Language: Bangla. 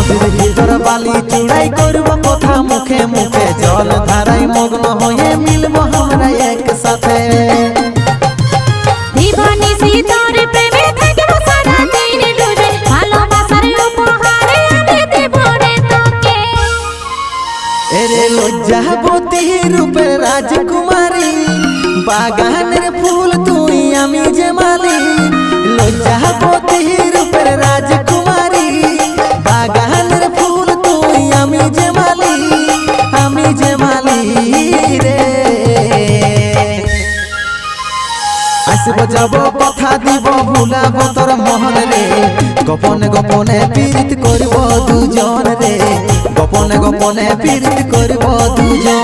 নদীর ভিতর বালি চূড়াই করব কথা মুখে মুখে জল ধারাই মগ্ন হয়ে মিলব আমরা একসাথে দিবানিশি তোর প্রেমে থাকব সারা দিন ডুবে ভালোবাসার উপহারে আমি দেব রে তোকে এরে লজ্জাবতী রূপের রাজকুমারী বাগানের ফুল তুই আমি যে মালি লজ্জাবতী রূপের রাজকুমারী বাগানের ফুল তুই আমি যে মালি রে আসব যাব কথা দিব ভুলাব তোর মোহন রে গোপনে গোপনে পীড়িত করব দুজন রে গোপনে গোপনে পীড়িত করব দুজন